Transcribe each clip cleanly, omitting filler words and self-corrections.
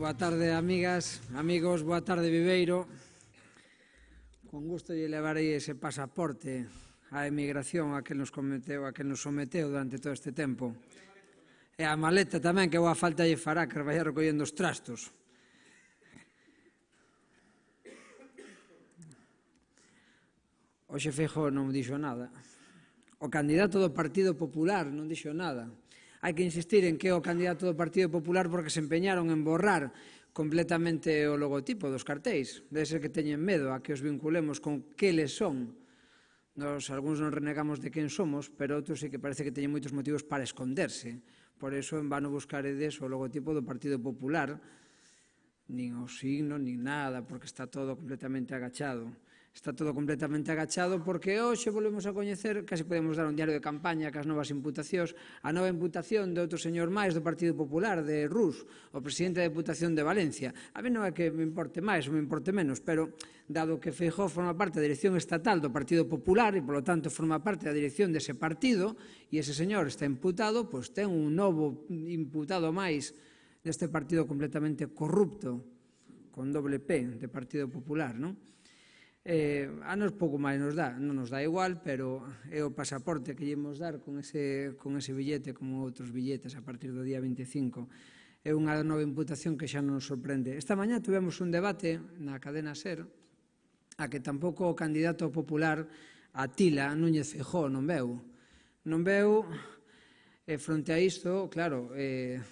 Boa tarde, amigas, amigos, boa tarde, Viveiro. Con gusto lle levarei ese pasaporte á emigración a que nos someteu durante todo este tempo. E a maleta tamén, que boa falta lle fará que vaya recollendo os trastos. Hoxe Feijóo non dixo nada. O candidato do Partido Popular non dixo nada. Hai que insistir en que o candidato do Partido Popular porque se empeñaron en borrar completamente o logotipo dos cartéis. Debe ser que teñen medo a que os vinculemos con que les son. Nos, algúns non renegamos de quen somos, pero outros sí que parece que teñen moitos motivos para esconderse. Por eso, en vano buscaredes o logotipo do Partido Popular, nin o signo, nin nada, porque está todo completamente agachado. Está todo completamente agachado porque hoxe volvemos a coñecer, casi podemos dar un diario de campaña cas novas imputacións, a nova imputación de outro señor máis do Partido Popular, de Rus, o presidente da Deputación de Valencia. A mí non é que me importe máis ou me importe menos, pero dado que Feijóo forma parte da dirección estatal do Partido Popular e, polo tanto, forma parte da dirección dese partido, e ese señor está imputado, pois ten un novo imputado máis deste partido completamente corrupto, con doble P, de Partido Popular, non? A nos pouco máis nos dá, non nos dá igual, pero é o pasaporte que lle imos dar con ese billete, como outros billetes a partir do día 25. É unha nova imputación que xa non nos sorprende. Esta mañá tuvemos un debate na cadena SER a que tampouco o candidato popular Atila Núñez Feijóo non veu. Non veu. Fronte a isto, claro,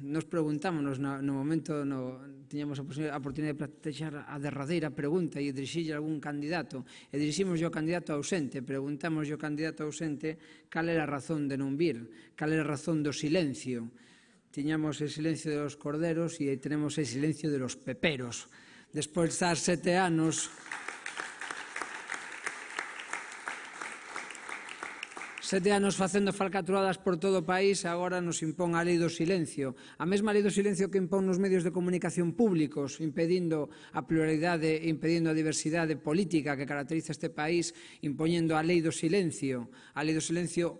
nos preguntámonos no momento, tiñamos a oportunidade de plantexar a derradeira pregunta e dirixirlle a algún candidato, e diriximos ao candidato ausente, preguntamos ao candidato ausente cal era a razón de non vir, cal era a razón do silencio. Tiñamos el silencio dos corderos e tenemos el silencio de los peperos. Despois de estar 7 anos... 7 anos facendo falcatruadas por todo o país, agora nos impón a lei do silencio. A mesma lei do silencio que impón nos medios de comunicación públicos, impedindo a pluralidade, impedindo a diversidade política que caracteriza este país, impoñendo a lei do silencio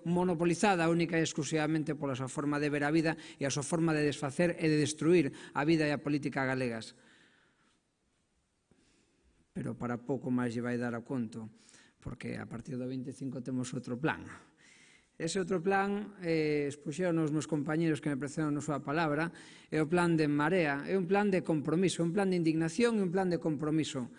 monopolizada única e exclusivamente pola súa forma de ver a vida e a súa forma de desfacer e de destruir a vida e a política galegas. Pero para pouco máis lle vai dar a conto, porque a partir do 25 temos outro plan. Ese outro plan, expuxeron os meus compañeros que me precederon na súa palabra, é o plan de En Marea, é un plan de compromiso, un plan de indignación e un plan de compromiso.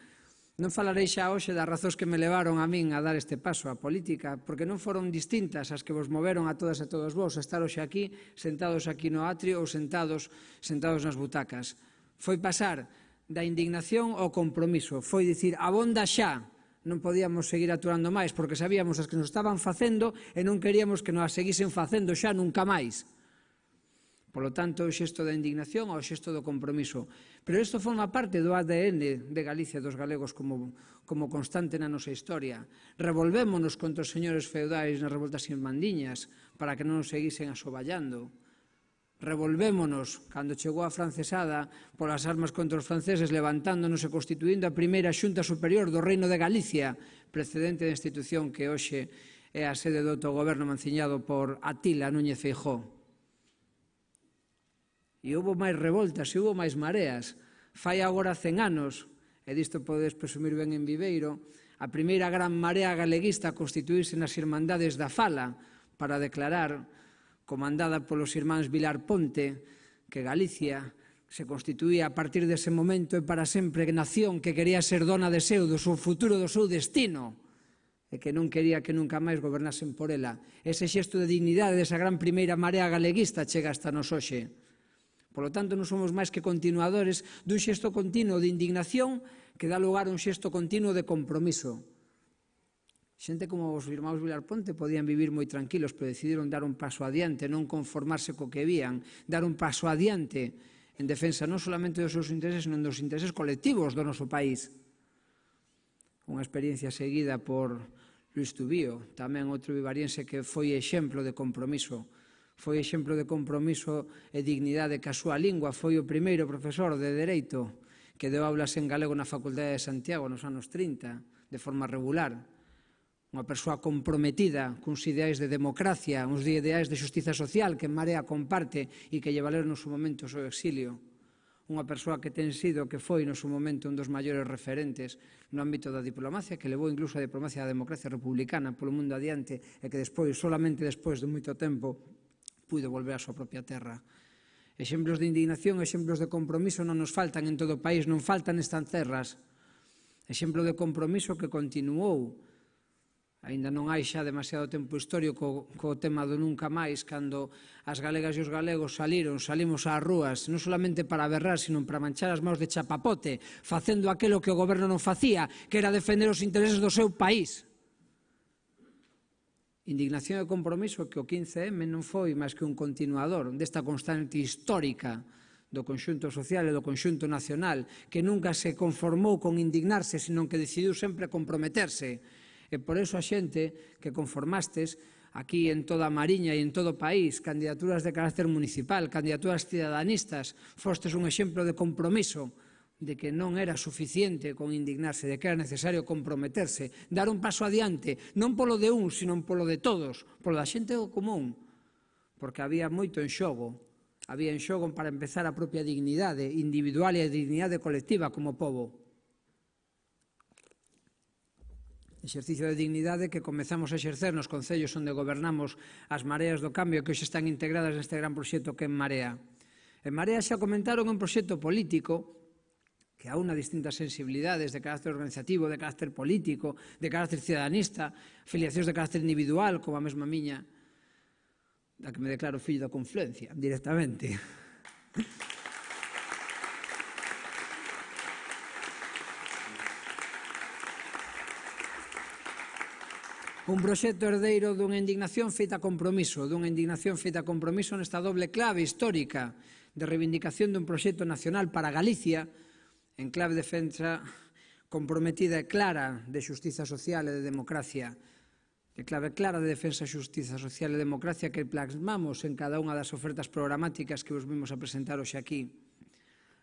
Non falarei xa hoxe das razóns que me levaron a min a dar este paso á política, porque non foron distintas as que vos moveron a todas e todos vos a estar hoxe aquí, sentados aquí no atrio ou sentados nas butacas. Foi pasar da indignación ao compromiso, foi dicir, abonda xa, non podíamos seguir aturando máis, porque sabíamos as que nos estaban facendo e non queríamos que nos seguisen facendo xa nunca máis. Polo tanto, o xesto da indignación ao xesto do compromiso. Pero isto forma parte do ADN de Galicia, dos galegos, como constante na nosa historia. Revolvémonos contra os señores feudais nas revoltas irmandiñas para que non nos seguisen asoballando. Revolvémonos cando chegou a francesada polas armas contra os franceses, levantándonos e constituindo a primeira Xunta Superior do Reino de Galicia, precedente da institución que hoxe é a sede do autogoberno manciñado por Atila Núñez Feijóo. E houbo máis revoltas, e houbo máis mareas. Fai agora 100 anos, e disto podedes presumir ben en Viveiro, a primeira gran marea galeguista constituírse nas Irmandades da Fala para declarar, comandada polos irmáns Vilar Ponte, que Galicia se constituía a partir dese momento e para sempre nación que quería ser dona de seu, do seu futuro, do seu destino, e que non quería que nunca máis gobernasen por ela. Ese xesto de dignidade desa gran primeira marea galeguista chega hasta nos hoxe. Polo tanto, non somos máis que continuadores dun xesto continuo de indignación que dá lugar a un xesto continuo de compromiso. Xente como os irmáns Vilar Ponte podían vivir moi tranquilos, pero decidiron dar un paso adiante, non conformarse co que vían, dar un paso adiante en defensa non solamente dos seus intereses, senón dos intereses colectivos do noso país. Unha experiencia seguida por Luis Tubío, tamén outro vivariense que foi exemplo de compromiso. Foi exemplo de compromiso e dignidade ca súa lingua, foi o primeiro profesor de Dereito que deu aulas en galego na Facultade de Santiago nos anos 30, de forma regular. Unha persoa comprometida cuns ideais de democracia, uns ideais de xustiza social que En Marea comparte e que lle valeron no seu momento o seu exilio. unha persoa que ten sido, que foi no seu momento un dos maiores referentes no ámbito da diplomacia, que levou incluso a diplomacia da democracia republicana polo mundo adiante e que despois, solamente despois de moito tempo, puido volver á súa propia terra. Exemplos de indignación, exemplos de compromiso non nos faltan en todo o país, non faltan estas terras. Exemplo de compromiso que continuou. Aínda non hai xa demasiado tempo histórico co tema do nunca máis, cando as galegas e os galegos salimos ás rúas, non solamente para berrar, sino para manchar as mãos de chapapote, facendo aquilo que o goberno non facía, que era defender os intereses do seu país. Indignación e compromiso que o 15M non foi máis que un continuador desta constante histórica do conxunto social e do conxunto nacional, que nunca se conformou con indignarse, sino que decidiu sempre comprometerse. E por iso a xente que conformastes aquí en toda a Mariña e en todo o país, candidaturas de carácter municipal, candidaturas ciudadanistas, fostes un exemplo de compromiso, de que non era suficiente con indignarse, de que era necesario comprometerse, dar un paso adiante, non polo de un, sino polo de todos, polo da xente do común, porque había moito en xogo. Había en xogo para empezar a propia dignidade individual e a dignidade colectiva como pobo. Exercicio de dignidade que comezamos a exercer nos concellos onde gobernamos as mareas do cambio que hoxe están integradas neste gran proxecto que é En Marea. En Marea xa comentaron un proxecto político que aúna distintas sensibilidades de carácter organizativo, de carácter político, de carácter ciudadanista, afiliacións de carácter individual, como a mesma miña, da que me declaro fillo da confluencia, directamente. Un proxecto herdeiro dunha indignación feita a compromiso, nesta doble clave histórica de reivindicación dun proxecto nacional para Galicia, en clave de defensa comprometida e clara de xustiza social e de democracia, de clave clara de defensa, xustiza social e democracia que plasmamos en cada unha das ofertas programáticas que vos vimos a presentar hoxe aquí.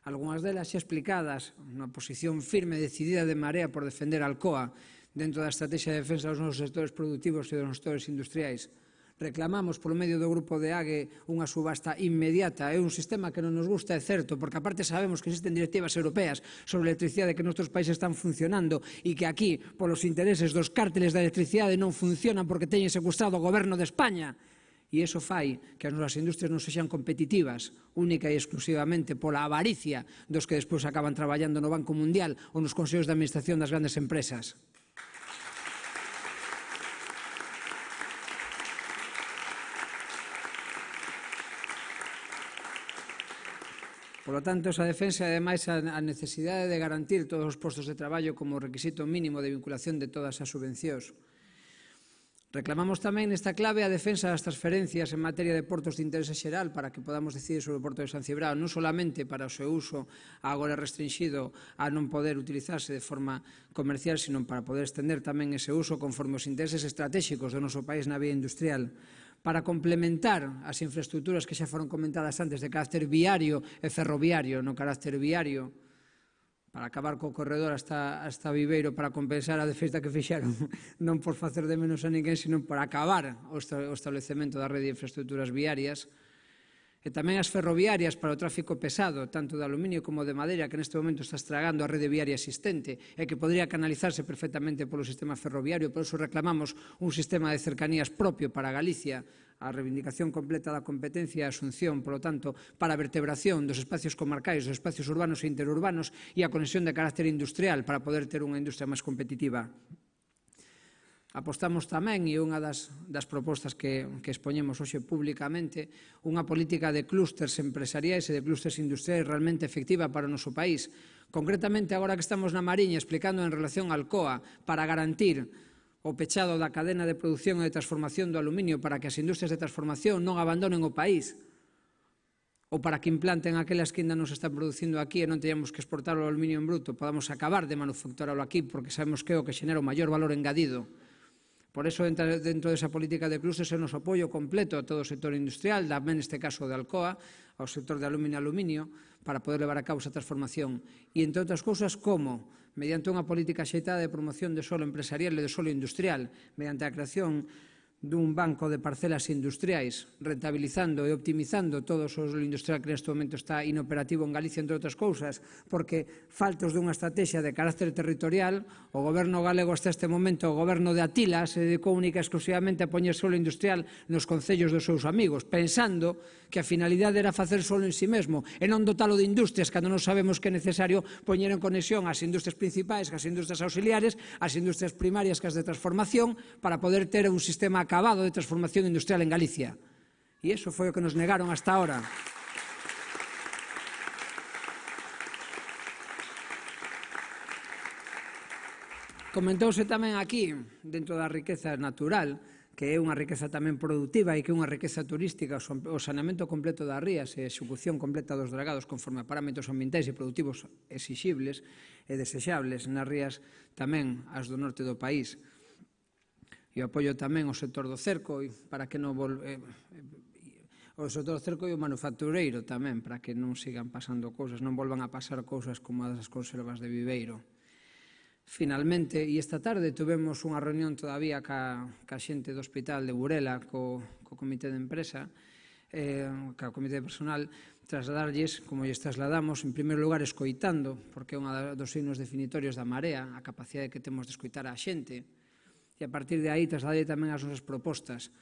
Algúnas delas xa explicadas, unha posición firme e decidida de Marea por defender a Alcoa, dentro da estrategia de defensa dos nosos sectores productivos e dos sectores industriais. Reclamamos polo medio do grupo de AGE unha subasta inmediata. É un sistema que non nos gusta, é certo, porque aparte sabemos que existen directivas europeas sobre a electricidade que noutros países están funcionando e que aquí, polos intereses dos cárteles da electricidade, non funcionan porque teñen secuestrado o goberno de España. E iso fai que as nosas industrias non sexan competitivas, única e exclusivamente pola avaricia dos que despois acaban traballando no Banco Mundial ou nos consellos de administración das grandes empresas. Por lo tanto, esa defensa e, ademais, a necesidade de garantir todos os postos de traballo como requisito mínimo de vinculación de todas as subvencións. Reclamamos tamén nesta clave a defensa das transferencias en materia de portos de interese xeral para que podamos decidir sobre o porto de San Cibrao, non solamente para o seu uso agora restringido a non poder utilizarse de forma comercial, sino para poder estender tamén ese uso conforme os intereses estratégicos do noso país na vía industrial, para complementar as infraestructuras que xa foron comentadas antes de carácter viario e ferroviario, no carácter viario, para acabar co corredor hasta Viveiro, para compensar a defensa que fixeron, non por facer de menos a ninguén, sino para acabar o establecemento da rede de infraestructuras viarias, e tamén as ferroviarias para o tráfico pesado, tanto de aluminio como de madeira, que neste momento está estragando a rede viaria existente e que podría canalizarse perfectamente polo sistema ferroviario. Por iso reclamamos un sistema de cercanías propio para Galicia, a reivindicación completa da competencia e a asunción, polo tanto, para a vertebración dos espacios comarcais, dos espacios urbanos e interurbanos e a conexión de carácter industrial para poder ter unha industria máis competitiva. Apostamos tamén, e unha das propostas que expoñemos hoxe públicamente, unha política de clústers empresariais e de clústers industriais realmente efectiva para o noso país. Concretamente, agora que estamos na Mariña explicando en relación a Alcoa, para garantir o pechado da cadena de produción e de transformación do aluminio para que as industrias de transformación non abandonen o país, ou para que implanten aquelas que ainda non se están producindo aquí e non teñamos que exportar o aluminio en bruto, podamos acabar de manufacturarlo aquí, porque sabemos que é o que xenera o maior valor engadido. Por iso, dentro desa política de clústers, é o noso apoio completo a todo o sector industrial, tamén neste caso de Alcoa, ao sector de aluminio, para poder levar a cabo esa transformación. E, entre outras cousas, como? Mediante unha política axeitada de promoción de solo empresarial e de solo industrial, mediante a creación dun banco de parcelas industriais, rentabilizando e optimizando todo o industrial que neste momento está inoperativo en Galicia, entre outras cousas, porque faltos dunha estrategia de carácter territorial, o goberno galego hasta este momento, o goberno de Atila, se dedicou única e exclusivamente a poñer solo industrial nos concellos dos seus amigos, pensando que a finalidade era facer solo en si mesmo, e non dotalo de industrias, cando non sabemos que é necesario poñer en conexión as industrias principais, as industrias auxiliares, as industrias primarias, as de transformación, para poder ter un sistema acabado de transformación industrial en Galicia. E iso foi o que nos negaron hasta ahora. Comentouse tamén aquí, dentro da riqueza natural, que é unha riqueza tamén productiva e que é unha riqueza turística, o saneamento completo das rías e a execución completa dos dragados conforme a parámetros ambientais e productivos exixibles e desexables nas rías tamén as do norte do país. E apoio tamén o sector do cerco para que non o sector do cerco e o manufactureiro tamén, para que non sigan pasando cousas, non volvan a pasar cousas como as conservas de viveiro. Finalmente, e esta tarde tuvemos unha reunión todavía ca xente do Hospital de Burela, co comité de empresa, co comité de personal, trasladarlles, como lles trasladamos, en primeiro lugar escoitando, porque é un dos signos definitorios da Marea, a capacidade que temos de escoitar a xente, e a partir de aí trasladarlle tamén as nosas propostas.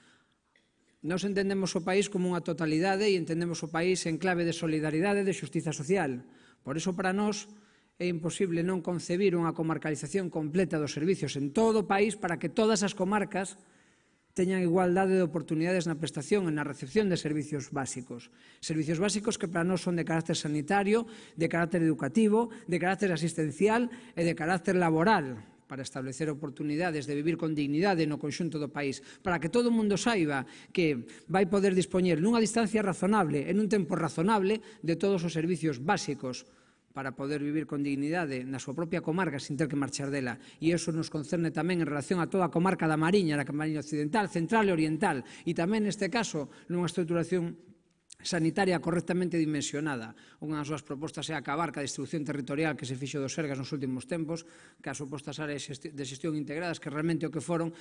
Nos entendemos o país como unha totalidade e entendemos o país en clave de solidaridade e de xustiza social. Por iso, para nós, é imposible non concebir unha comarcalización completa dos servicios en todo o país para que todas as comarcas teñan igualdade de oportunidades na prestación e na recepción de servicios básicos. Servicios básicos que para nós son de carácter sanitario, de carácter educativo, de carácter asistencial e de carácter laboral, para establecer oportunidades de vivir con dignidade no conxunto do país, para que todo o mundo saiba que vai poder dispoñer nunha distancia razonable, en un tempo razonable, de todos os servicios básicos para poder vivir con dignidade na súa propia comarca sin ter que marchar dela. E iso nos concerne tamén en relación a toda a comarca da Mariña, a Mariña Occidental, Central e Oriental, e tamén neste caso nunha estruturación sanitaria correctamente dimensionada. Unha das súas propostas é acabar ca distribución territorial que se fixo dos Sergas nos últimos tempos, que as supostas áreas de xestión integradas, que realmente o que foron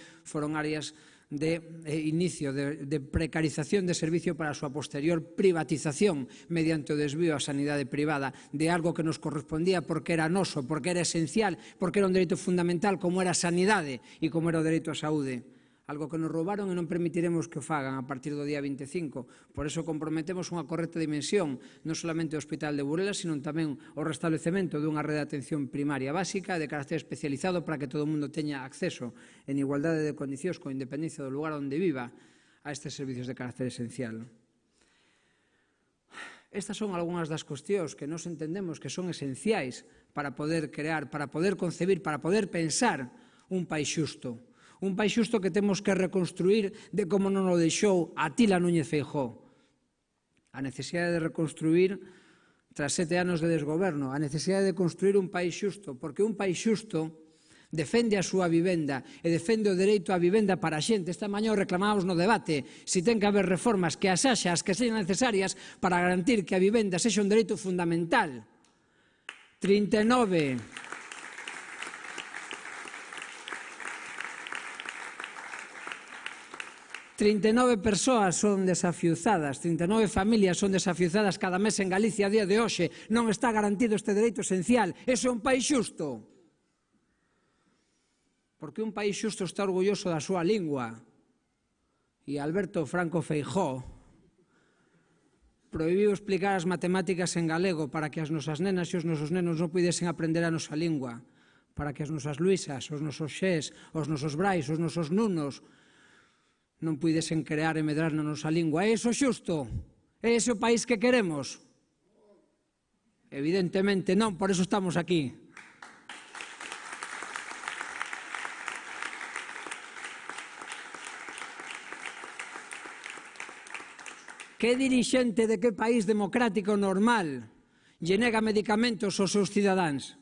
áreas de inicio, de precarización de servicio para a súa posterior privatización mediante o desvío á sanidade privada de algo que nos correspondía porque era noso, porque era esencial, porque era un dereito fundamental como era a sanidade e como era o dereito á saúde. Algo que nos roubaron e non permitiremos que o fagan a partir do día 25. Por iso comprometemos unha correcta dimensión, non solamente o Hospital de Burela, sino tamén o restablecemento dunha rede de atención primaria básica de carácter especializado para que todo o mundo teña acceso en igualdade de condicións con independencia do lugar onde viva a estes servicios de carácter esencial. Estas son algunhas das cuestións que nos entendemos que son esenciais para poder crear, para poder concebir, para poder pensar un país xusto. Un país xusto que temos que reconstruir de como non o deixou Atila Núñez Feijóo. A necesidade de reconstruir tras 7 anos de desgoberno, a necesidade de construir un país xusto, porque un país xusto defende a súa vivenda e defende o dereito á vivenda para a xente. Esta mañá o reclamábamos no debate, se ten que haber reformas que as haxa, as que sexan necesarias para garantir que a vivenda sexa un dereito fundamental. 39 persoas son desafiuzadas, 39 familias son desafiuzadas cada mes en Galicia a día de hoxe. Non está garantido este dereito esencial. Ese é un país xusto. Porque un país xusto está orgulloso da súa lingua. E Alberto Franco Feijóo prohibiu explicar as matemáticas en galego para que as nosas nenas e os nosos nenos non pudesen aprender a nosa lingua, para que as nosas Luisas, os nosos Xés, os nosos Brais, os nosos Nunos non pudesen crear e medrar na nosa lingua. É iso xusto? É ese o país que queremos? Evidentemente non, por iso estamos aquí. Que dirixente de que país democrático normal lle nega medicamentos aos seus cidadáns?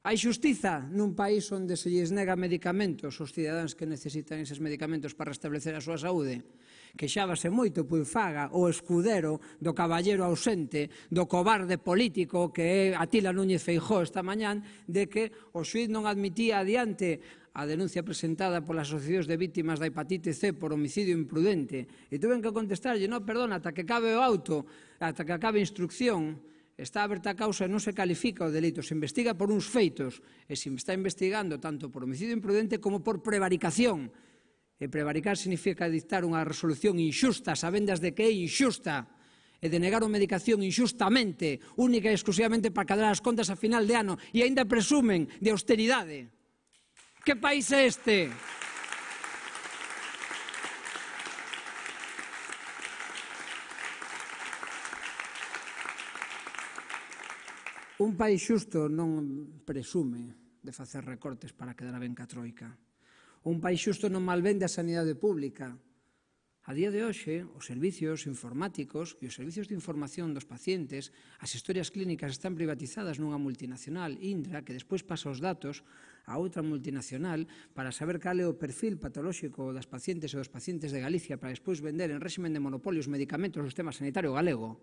Hai xustiza nun país onde se lles nega medicamentos aos cidadáns que necesitan eses medicamentos para restablecer a súa saúde? Queixábase moito Puigfaga, o escudero do caballero ausente, do cobarde político que é Atila Núñez Feijóo esta mañán, de que o xuíz non admitía adiante a denuncia presentada polas asociacións de vítimas da hepatite C por homicidio imprudente. E tuven que contestarlle, no, perdona, ata que acabe o auto, ata que acabe a instrucción, está aberta a causa e non se califica o delito, se investiga por uns feitos, e se está investigando tanto por homicidio imprudente como por prevaricación. E prevaricar significa dictar unha resolución inxusta, sabendas de que é inxusta, e denegar unha medicación inxustamente, única e exclusivamente para cadrar as contas a final de ano, e aínda presumen de austeridade. Que país é este? Un país xusto non presume de facer recortes para quedar ben ca troika. Un país xusto non malvende a sanidade pública. A día de hoxe, os servicios informáticos e os servicios de información dos pacientes, as historias clínicas están privatizadas nunha multinacional, Indra, que despois pasa os datos a outra multinacional para saber cal é o perfil patolóxico das pacientes e dos pacientes de Galicia para despois vender en réximen de monopolio os medicamentos do sistema sanitario galego.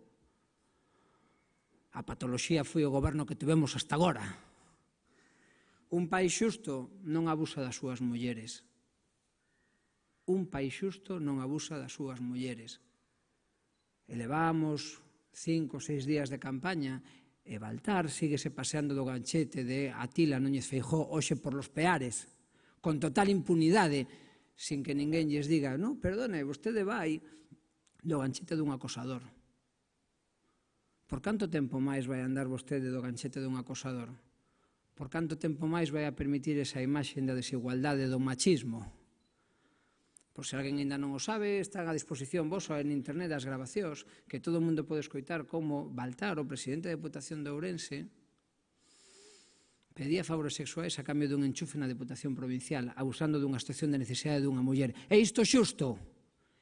A patoloxía foi o goberno que tivemos hasta agora. Un país xusto non abusa das súas mulleres. Un país xusto non abusa das súas mulleres. E levamos 5 ou 6 días de campaña e Baltar síguese paseando do ganchete de Atila Núñez Feijóo hoxe por los peares, con total impunidade, sin que ninguén lles diga, no, perdone, vostede vai do ganchete dun acosador. Por canto tempo máis vai andar vostede do ganchete dun acosador? Por canto tempo máis vai a permitir esa imaxe da desigualdade do machismo? Por se alguén ainda non o sabe, están a disposición vosa en internet as grabacións que todo o mundo pode escoitar como Baltar, o presidente da Deputación de Ourense, pedía favores sexuais a cambio dun enchufe na Deputación Provincial, abusando dunha situación de necesidade dunha muller. É isto xusto?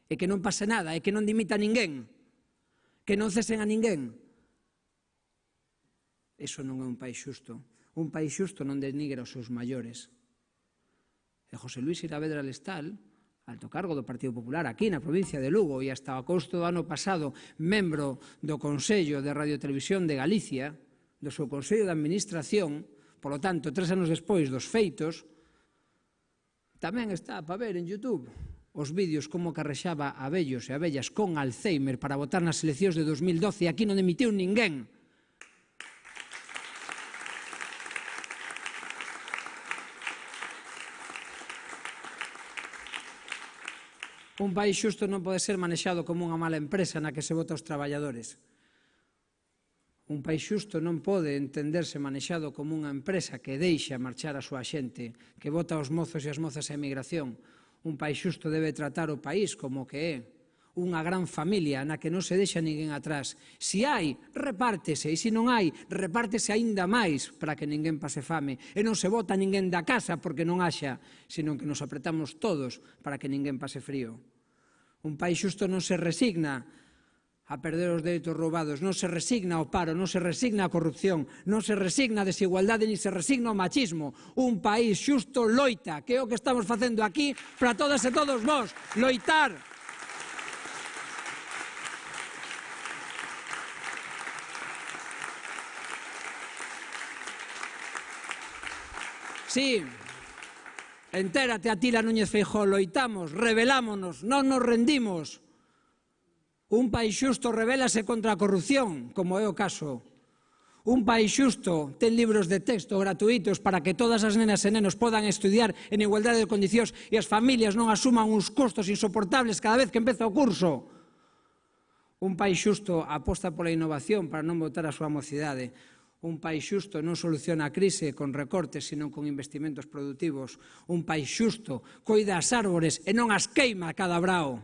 É que non pase nada? É que non dimita a ninguén? Que non cesen a ninguén? Iso non é un país xusto. Un país xusto non denigra os seus maiores. E José Luis Iravedra Lestal, alto cargo do Partido Popular aquí na provincia de Lugo e hasta o agosto do ano pasado membro do Consello de Radio e Televisión de Galicia, do seu Consello de Administración, polo tanto, 3 anos despois dos feitos, tamén está para ver en YouTube os vídeos como carrexaba a vellos e a vellas con Alzheimer para votar nas eleccións de 2012 e aquí non emitiu ninguén. Un país xusto non pode ser manexado como unha mala empresa na que se vota os traballadores. Un país xusto non pode entenderse manexado como unha empresa que deixa marchar a súa xente, que vota os mozos e as mozas a emigración. Un país xusto debe tratar o país como que é unha gran familia na que non se deixa ninguén atrás. Si hai, repártese, e se non hai, repártese aínda máis para que ninguén pase fame. E non se vota ninguén da casa porque non haxa, senón que nos apretamos todos para que ninguén pase frío. Un país xusto non se resigna a perder os dereitos roubados, non se resigna ao paro, non se resigna á corrupción, non se resigna á desigualdade, ni se resigna ao machismo. Un país xusto loita, que é o que estamos facendo aquí para todas e todos vós, loitar. Sí, entérate, Atila Núñez Feijóo, loitamos, rebelámonos, non nos rendimos. Un país xusto rebélase contra a corrupción, como é o caso. Un país xusto ten libros de texto gratuitos para que todas as nenas e nenos podan estudiar en igualdade de condicións e as familias non asuman uns custos insoportables cada vez que empeza o curso. Un país xusto aposta pola innovación para non botar a súa mocidade. Un país xusto non soluciona a crise con recortes, senón con investimentos productivos. Un país xusto coida as árbores e non as queima a cada brao.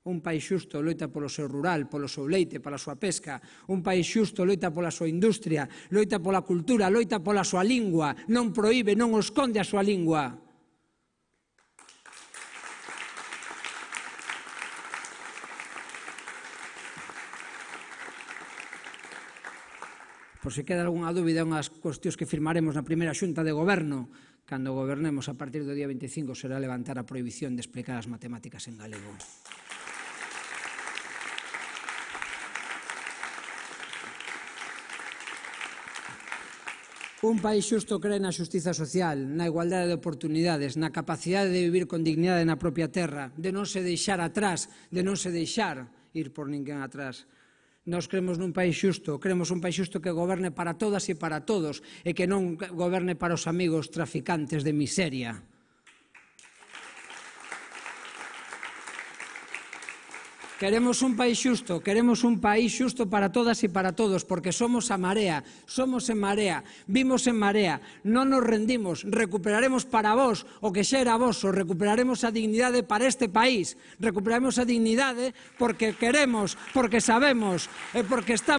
Un país xusto loita polo seu rural, polo seu leite, pola súa pesca. Un país xusto loita pola súa industria, loita pola cultura, loita pola súa lingua, non proíbe, non esconde a súa lingua. Por se queda algunha dúbida, unhas cuestións que firmaremos na primeira xunta de goberno, cando gobernemos a partir do día 25, será levantar a prohibición de explicar as matemáticas en galego. Un país xusto cree na xustiza social, na igualdade de oportunidades, na capacidade de vivir con dignidade na propia terra, de non se deixar atrás, de non se deixar ir por ninguén atrás. Nós cremos nun país xusto, queremos un país xusto que goberne para todas e para todos e que non goberne para os amigos traficantes de miseria. Queremos un país xusto para todas e para todos, porque somos a marea, somos en marea, vimos en marea, non nos rendimos, recuperaremos para vos o que xa era voso, recuperaremos a dignidade para este país, recuperaremos a dignidade porque queremos, porque sabemos e porque estamos